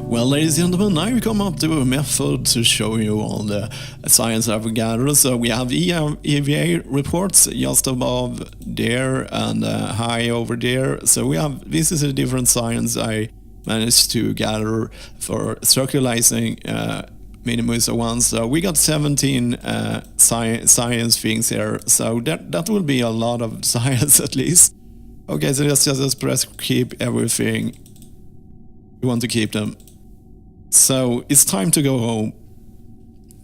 Well, ladies and gentlemen, now we come up to a method to show you all the science I've gathered. So we have EVA reports just above there and high over there. So we have, this is a different science I managed to gather for circularizing Minmus one. So we got 17 science things here. So that will be a lot of science at least. Okay, so let's just press keep everything. We want to keep them. So it's time to go home.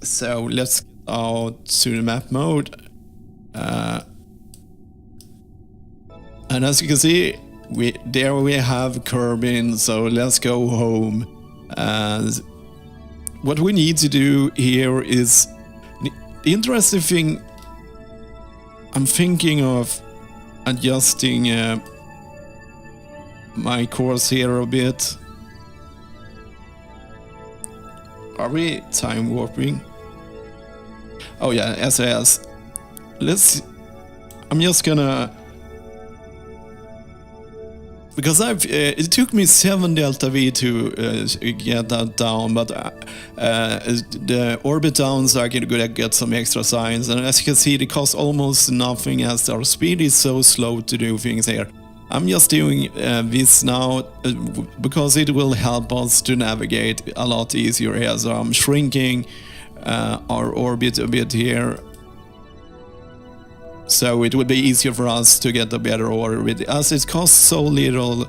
So let's get out to the map mode. And as you can see, there we have Kerbin. So let's go home. What we need to do here is the interesting thing. I'm thinking of adjusting my course here a bit. Are we time warping? Oh yeah, SAS. I'm just gonna, because it took me 7 delta V to get that down, but the orbit down, so I can get some extra science. And as you can see, it costs almost nothing as our speed is so slow to do things here. I'm just doing this now because it will help us to navigate a lot easier here. So I'm shrinking our orbit a bit here, so it would be easier for us to get a better orbit. As it costs so little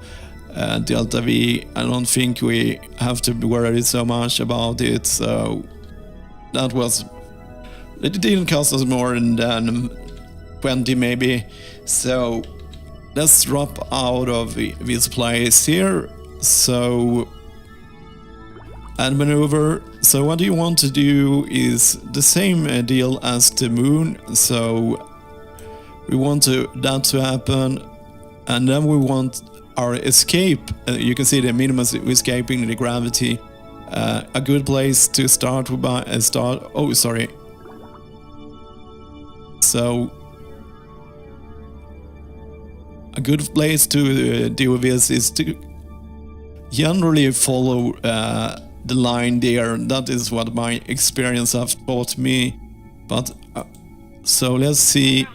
delta V, I don't think we have to worry so much about it. So it didn't cost us more than 20 maybe. So let's drop out of this place here. So, and maneuver. So what you want to do is the same deal as the moon. So we want that to happen, and then we want our escape. You can see the Minmus escaping the gravity. A good place to start by Oh, sorry. So a good place to do this is to generally follow the line there. That is what my experience have taught me. But so let's see.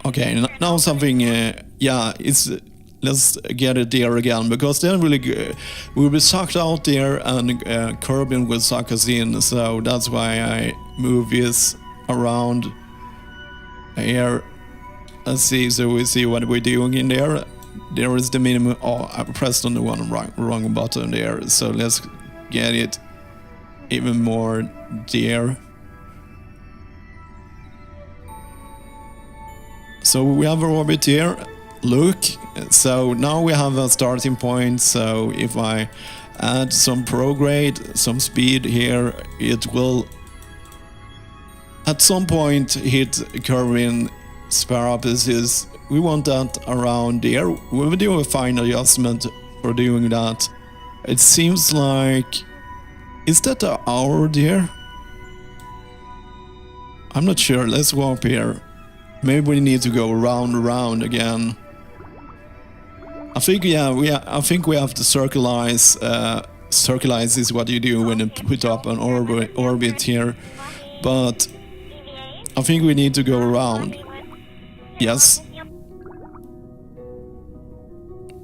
Okay, now something. Let's get it there again, because then we'll be sucked out there, and Kerbin will suck us in. So that's why I move this around here. Let's see, so we see what we're doing in there. There is the minimum. Oh, I pressed on the wrong button there. So let's get it even more there. So we have our orbit here. Look, so now we have a starting point. So if I add some prograde, some speed here, it will at some point hit Kerbin spare up. We want that around there. We will do a fine adjustment for doing that. It seems like, is that an hour there? I'm not sure. Let's go up here. Maybe we need to go around again. I think I think we have to circularize. Circularize is what you do when you put up an orbit here, but I think we need to go around. Yes,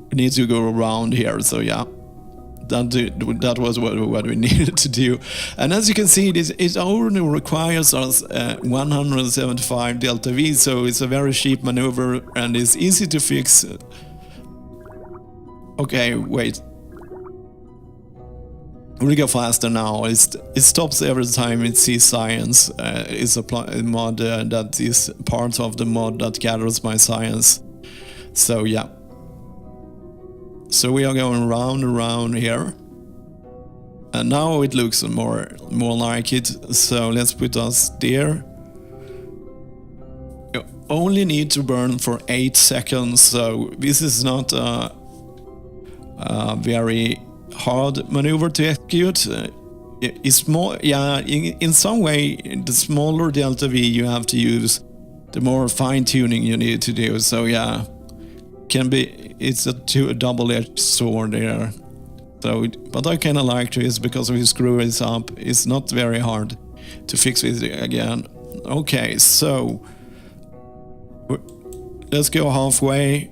we need to go around here. So yeah, that was what we needed to do. And as you can see, it only requires us 175 delta V, so it's a very cheap maneuver and it's easy to fix. Okay, wait. We go faster now. It stops every time it sees science. It's a mod that is part of the mod that gathers my science. So yeah. So we are going round here. And now it looks more like it. So let's put us there. You only need to burn for 8 seconds. So this is not a very hard maneuver to execute. it's more, yeah, in some way, the smaller delta V you have to use, the more fine tuning you need to do. So yeah, it's a double-edged sword there. So, but I kind of like this because if you screw this up, it's not very hard to fix it again. Okay, so let's go halfway.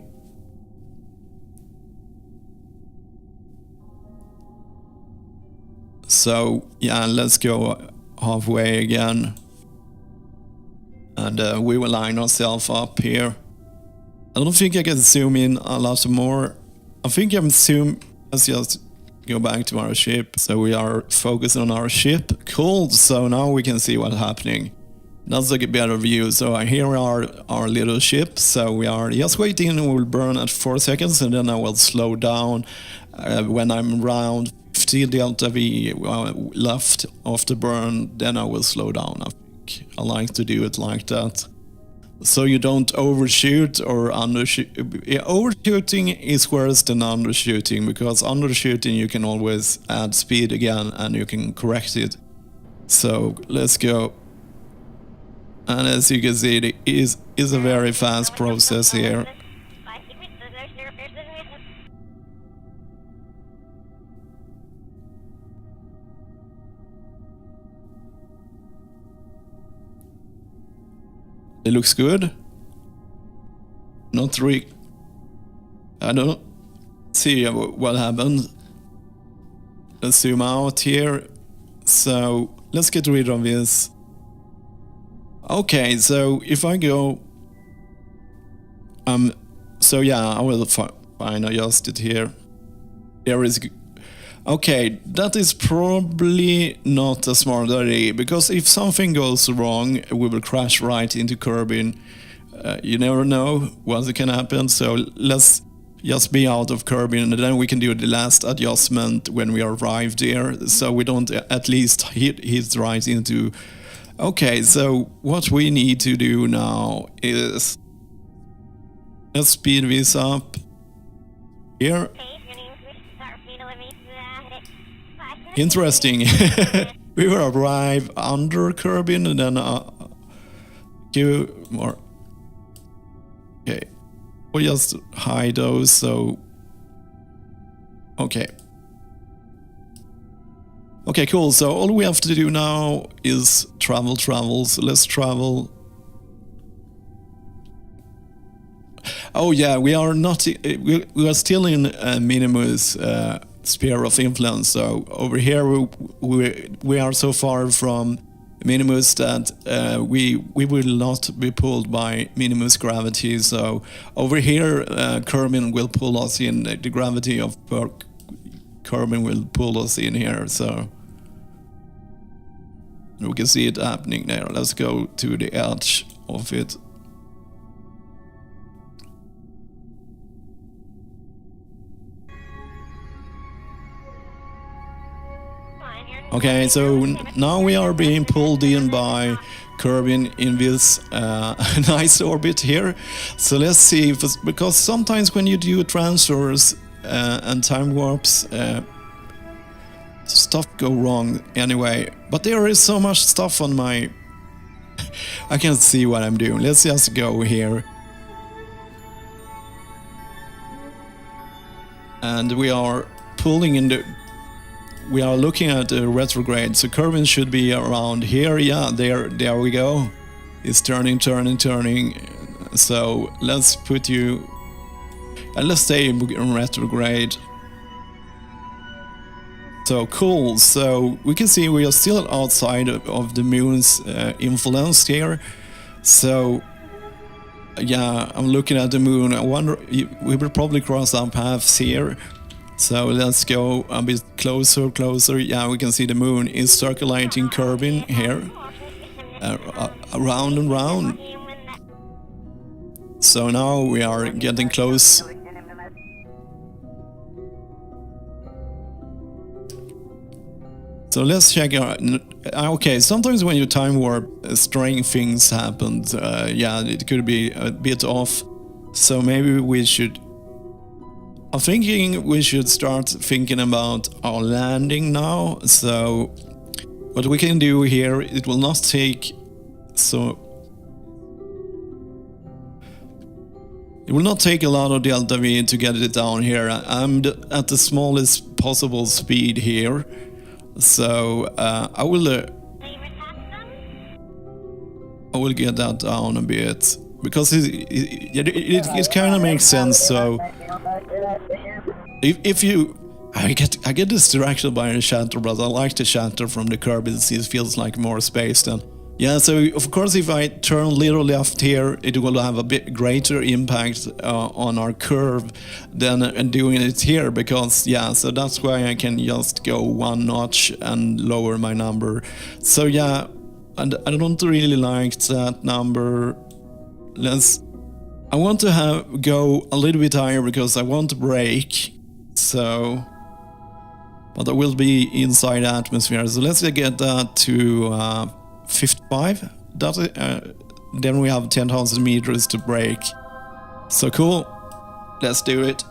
So yeah, let's go halfway again, and we will line ourselves up here. I don't think I can zoom in a lot more. I think I'm zoom. Let's just go back to our ship. So we are focused on our ship. Cool. So now we can see what's happening. That's like a better view. So here are our little ship. So we are just waiting. We'll burn at 4 seconds, and then I will slow down when I'm around 50 delta V left of the burn. Then I will slow down. I think I like to do it like that, so you don't overshoot or undershoot. Overshooting is worse than undershooting, because undershooting you can always add speed again and you can correct it. So let's go. And as you can see, it is a very fast process here. It looks good. Not really. I don't see what happened. Let's zoom out here. So let's get rid of this. Okay, so if I go, so yeah, I will fine adjust it here. There is. Okay, that is probably not a smart idea, because if something goes wrong, we will crash right into Kerbin. You never know what can happen, so let's just be out of Kerbin, and then we can do the last adjustment when we arrive there, so we don't at least hit right into... Okay, so what we need to do now is... Let's speed this up here. Interesting. We will arrive under Kerbin, and then do more. Okay, we'll just hide those. So okay, cool. So all we have to do now is travel. So let's travel. Oh yeah, we are not. We are still in Minmus. Sphere of influence. So over here we are so far from Minmus that we will not be pulled by Minmus gravity. So over here Kerbin will pull us in. The gravity of Kerbin will pull us in here. So we can see it happening there. Let's go to the edge of it. Okay, so now we are being pulled in by Kerbin in this nice orbit here. So let's see, if it's, because sometimes when you do transfers and time warps, stuff go wrong anyway. But there is so much stuff on my... I can't see what I'm doing. Let's just go here. And we are pulling in the... We are looking at the retrograde, so Kerbin should be around here. Yeah, there we go. It's turning. So let's put you... let's stay in retrograde. So cool. So we can see we are still outside of the moon's influence here. So yeah, I'm looking at the moon. I wonder, we will probably cross our paths here. So let's go a bit closer. Yeah, we can see the moon is circulating Kerbin here, around and round. So now we are getting close. So let's check out. Okay, sometimes when you time warp, strange things happen. Yeah, it could be a bit off. So maybe we should... I'm thinking we should start thinking about our landing now. So what we can do here, it will not take it will not take a lot of delta V to get it down here. I'm at the smallest possible speed here, so I will get that down a bit, because it kind of makes sense. So if you I get distracted by the shatter, but I like the shatter from the kerbals. It feels like more space then. Yeah, so of course if I turn a little left here, it will have a bit greater impact on our curve than doing it here, because yeah, so that's why I can just go one notch and lower my number. So yeah, and I don't really like that number. I want to go a little bit higher because I want to break. So, but I will be inside the atmosphere. So let's get that to 55. Then we have 10,000 meters to break. So cool. Let's do it.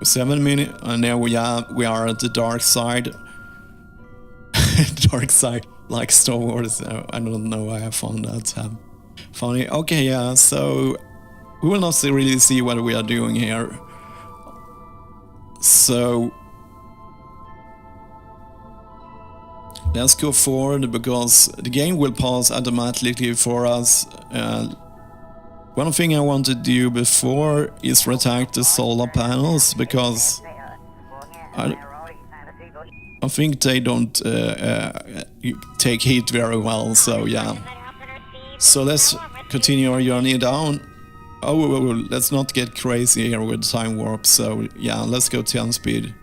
7 minutes, and now we are at the dark side. Dark side, like Star Wars. I don't know why I found that funny. Okay, yeah, so we will not really see what we are doing here. So let's go forward, because the game will pause automatically for us. One thing I want to do before is protect the solar panels, because I think they don't take heat very well, so yeah. So let's continue our journey down. Oh, let's not get crazy here with time warp, so yeah, let's go 10 speed.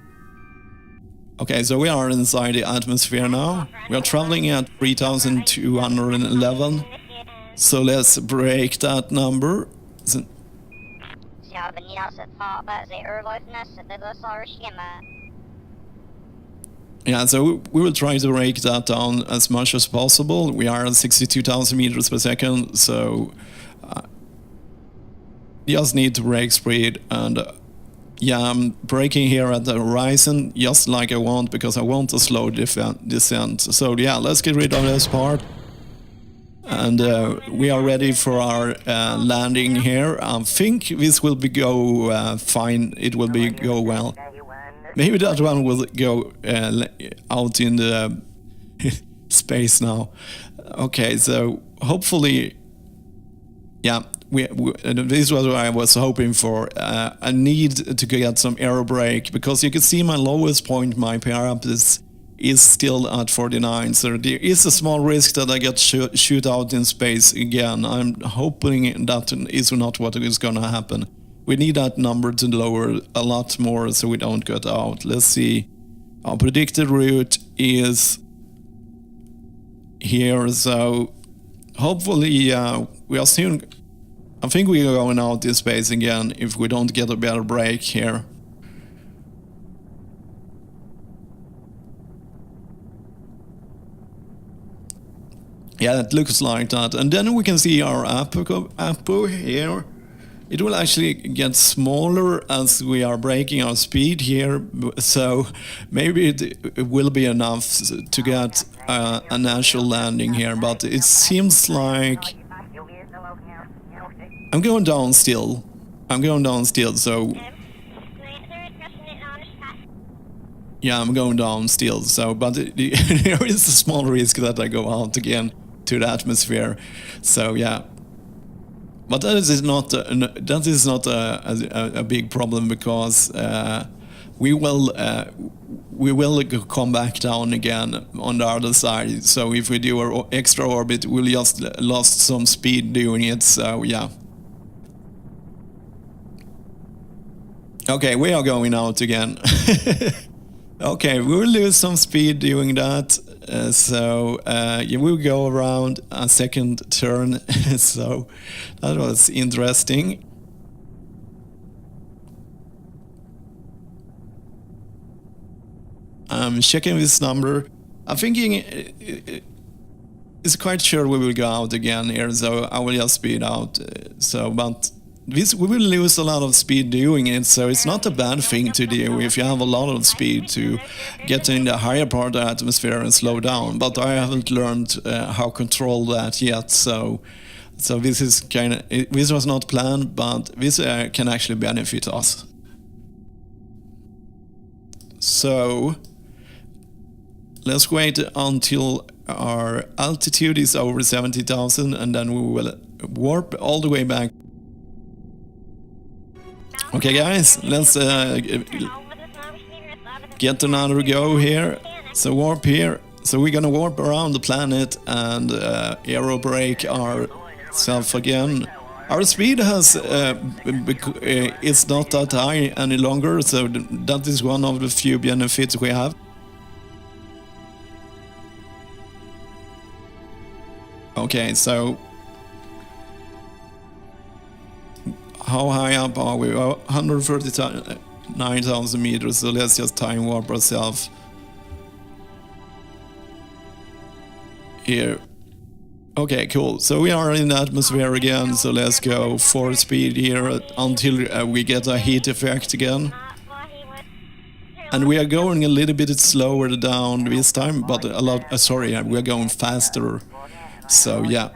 Okay, so we are inside the atmosphere now. We are traveling at 3,211. So let's break that number. Yeah, so we will try to break that down as much as possible. We are at 62,000 meters per second, so just need to break speed. And yeah, I'm braking here at the horizon just like I want, because I want a slow descent. So yeah, let's get rid of this part. And we are ready for our landing here. I think this will go fine. It will go well. Maybe that one will go out in the space now. Okay, so hopefully, yeah, this is what I was hoping for. I need to get some aero brake, because you can see my lowest point, my power-up is still at 49, so there is a small risk that I get shoot out in space again. I'm hoping that is not what is gonna happen. We need that number to lower a lot more so we don't get out. Let's see. Our predicted route is here, so hopefully we are soon. I think we are going out in space again if we don't get a better break here. Yeah, it looks like that. And then we can see our Apo here. It will actually get smaller as we are breaking our speed here. So maybe it will be enough to get a natural landing here. But it seems like I'm going down still. So yeah, I'm going down still. So, but there is a small risk that I go out again to the atmosphere. So yeah, but that is not a big problem, because we will come back down again on the other side. So if we do our extra orbit, we'll just lost some speed doing it. So yeah. Okay, we are going out again. Okay, we will lose some speed doing that. Yeah, we'll go around a second turn. So that was interesting. I'm checking this number. I'm thinking it's quite sure we will go out again here, so I will just speed out. So, but this we will lose a lot of speed doing it, so it's not a bad thing to do if you have a lot of speed to get in the higher part of the atmosphere and slow down. But I haven't learned how to control that yet, so this is this was not planned, but this can actually benefit us. So let's wait until our altitude is over 70,000, and then we will warp all the way back. Okay guys, let's get another go here. So warp here. So we're gonna warp around the planet and aero brake ourselves again. Our speed has it's not that high any longer, so that is one of the few benefits we have. Okay, so how high up are we? 139,000 meters, so let's just time warp ourselves here. Okay, cool. So we are in the atmosphere again, so let's go for speed here until we get a heat effect again. And we are going a little bit slower down this time, but a lot, sorry, we are going faster. So yeah.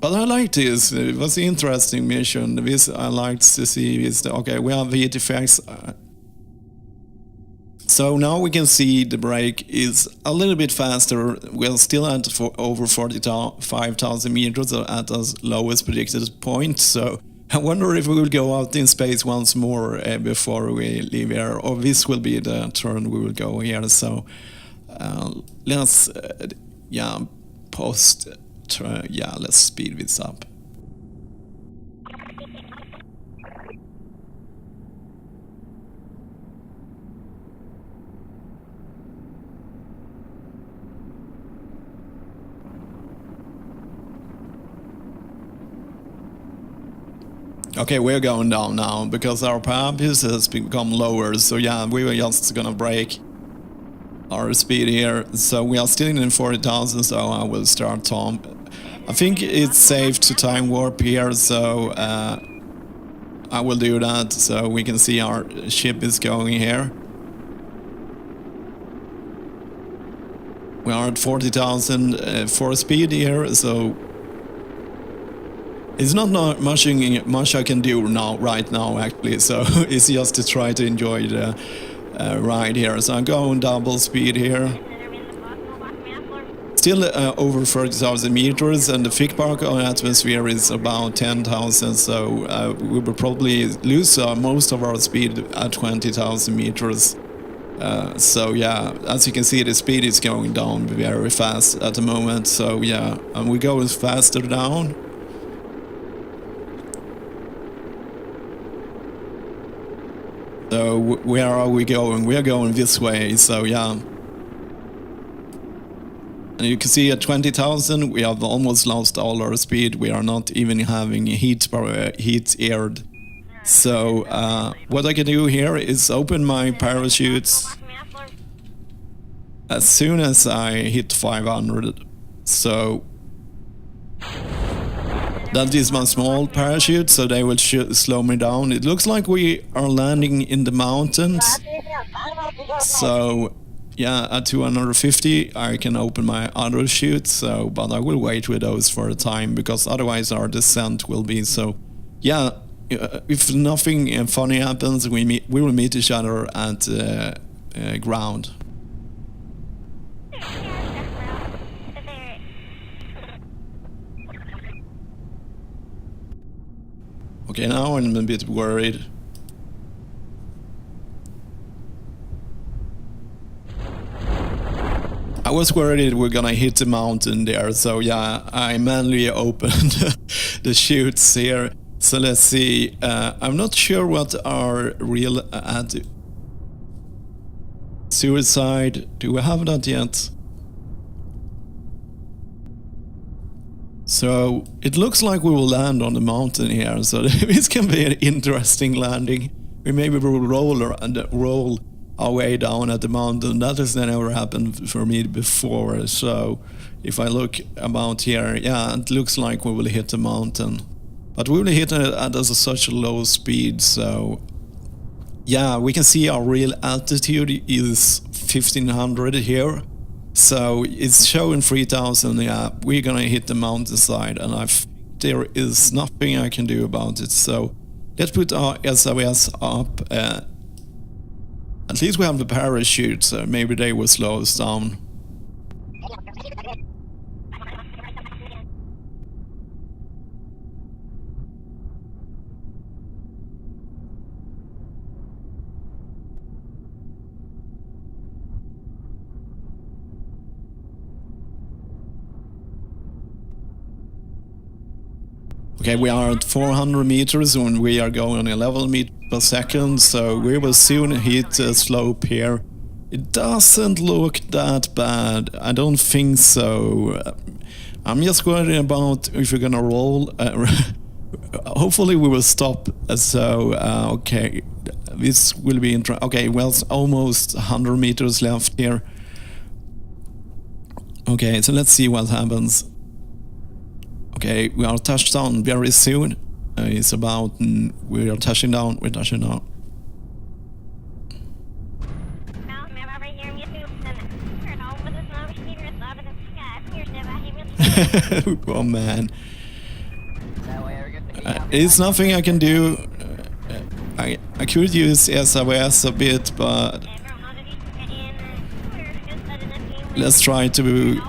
But I like this. It was an interesting mission. This I liked to see. This. Okay, we have heat effects. So now we can see the brake is a little bit faster. We're still at over 45,000 meters at our lowest predicted point. So I wonder if we will go out in space once more before we leave here, or this will be the turn we will go here. So let's let's speed this up. Okay, we're going down now because our parameters has become lower. So yeah, we were just gonna break our speed here. So we are still in 40,000. So I will start Tom. I think it's safe to time warp here. So I will do that. So we can see our ship is going here. We are at 40,000 for speed here. So it's not much I can do right now actually, so it's just to try to enjoy the ride here. So I'm going double speed here. Still over 30,000 meters, and the thick part of the atmosphere is about 10,000, so we will probably lose most of our speed at 20,000 meters. So yeah, as you can see, the speed is going down very fast at the moment, so yeah, and we go faster down. So where are we going? We are going this way, so yeah. And you can see at 20,000 we have almost lost all our speed. We are not even having heat aired. So what I can do here is open my parachutes as soon as I hit 500. So that is my small parachute, so they will slow me down. It looks like we are landing in the mountains. So yeah, at 250 I can open my other chute, so but I will wait with those for a time because otherwise our descent will be so. Yeah, if nothing funny happens, we will meet each other at ground. Okay, now I'm a bit worried. I was worried we're gonna hit the mountain there, so yeah, I manually opened the chutes here. So let's see, I'm not sure what our real suicide, do we have that yet? So it looks like we will land on the mountain here, so this can be an interesting landing. We maybe will roll are way down at the mountain. That has never happened for me before. So if I look about here, yeah, it looks like we will hit the mountain. But we will hit it at such a low speed, so yeah, we can see our real altitude is 1500 here. So it's showing 3000, yeah, we're gonna hit the mountainside, and there is nothing I can do about it. So let's put our SOS up. At least we have the parachute, so maybe they will slow us down. Okay, we are at 400 meters and we are going 11 meters per second, so we will soon hit the slope here. It doesn't look that bad, I don't think so. I'm just worried about if we're gonna roll. Hopefully we will stop, so okay, this will be interesting. Okay, well, it's almost 100 meters left here. Okay, so let's see what happens. Okay, we are touched down very soon. It's about... we are touching down, we're touching down. Oh man. It's nothing I can do. I could use SOS a bit, but... let's try to...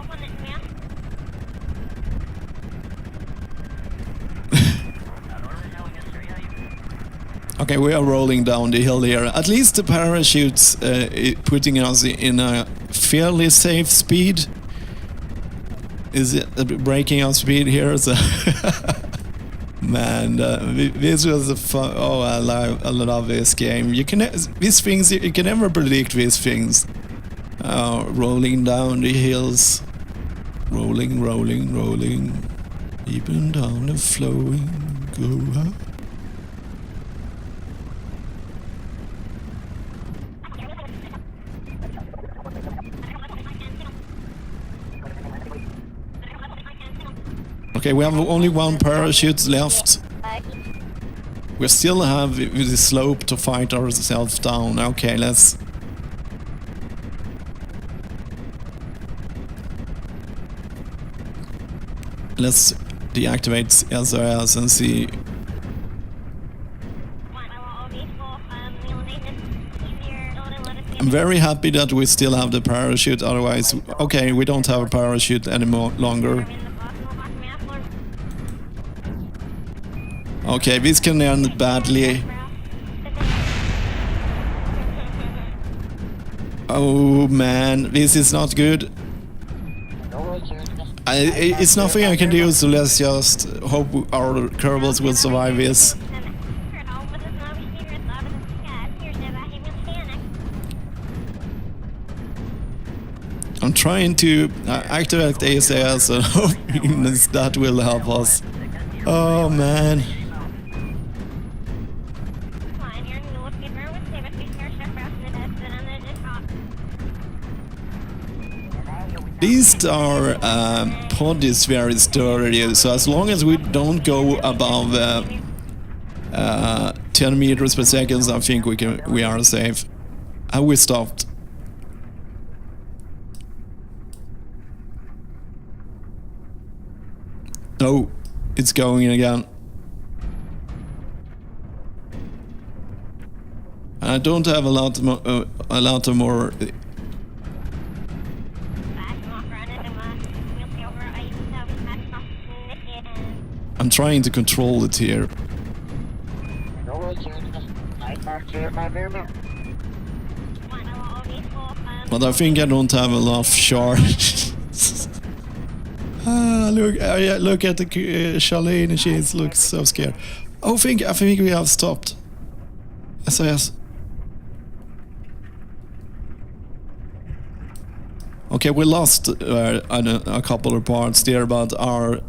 Okay, we are rolling down the hill here. At least the parachute's putting us in a fairly safe speed. Is it breaking our speed here? So man, this was a fun... oh, I love this game. You can... these things, you can never predict these things. Rolling down the hills. Rolling, rolling, rolling. Even down the flowing. Go up. Okay, we have only one parachute left. We still have the slope to fight ourselves down. Okay, let's... let's deactivate SOS and see. I'm very happy that we still have the parachute, otherwise... okay, we don't have a parachute anymore longer. Okay, this can end badly. Oh man, this is not good. It's nothing I can do, so let's just hope our kerbals will survive this. I'm trying to activate ASAS and hoping that will help us. Oh man. These are pod is very sturdy, so as long as we don't go above 10 meters per second, I think we are safe. And we stopped. Oh, it's going again. I don't have a lot of more. I'm trying to control it here. But I think I don't have enough charge. Look at the Charlene, she looks so scared. Oh, I think we have stopped. SOS. Okay, we lost a couple of parts there, but our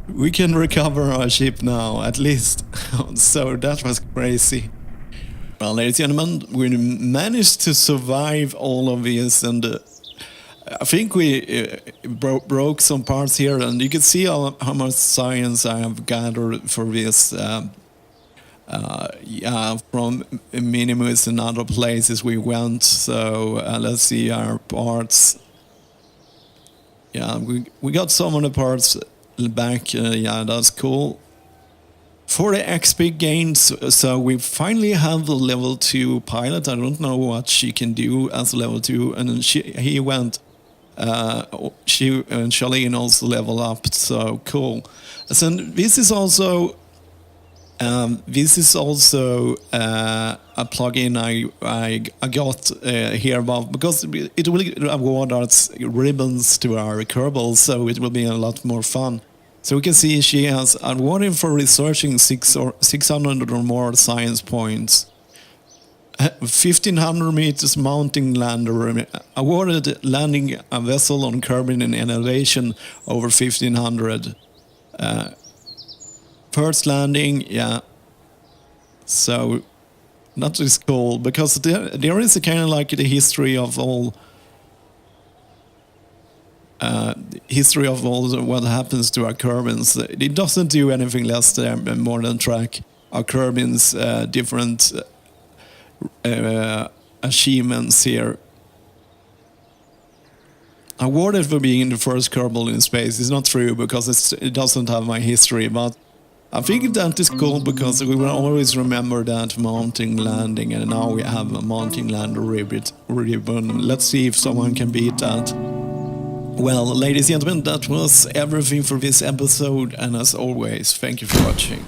we can recover our ship now, at least. So that was crazy. Well, ladies and gentlemen, we managed to survive all of this, and I think we broke some parts here, and you can see how much science I have gathered for this. Yeah, from Minmus and other places we went. So let's see our parts. Yeah, we got some of the parts back. Yeah, that's cool. For the XP gains, so we finally have the level 2 pilot. I don't know what she can do as level 2, and then he went. She and Charlene also level up. So cool. So this is also. This is also a plugin I got here above, because it will award us ribbons to our kerbals, so it will be a lot more fun. So we can see she has awarded for researching 600 or more science points. 1500 meters mounting lander, awarded landing a vessel on Kerbin in an elevation over 1500. First landing, yeah. So that is cool, because there is a kind of like the history of all what happens to our Kerbins. It doesn't do anything less than more than track our Kerbins' different achievements here. Awarded for being the first Kerbal in space is not true, because it doesn't have my history, but I think that is cool, because we will always remember that mounting landing, and now we have a mounting lander ribbon. Let's see if someone can beat that. Well, ladies and gentlemen, that was everything for this episode, and as always, thank you for watching.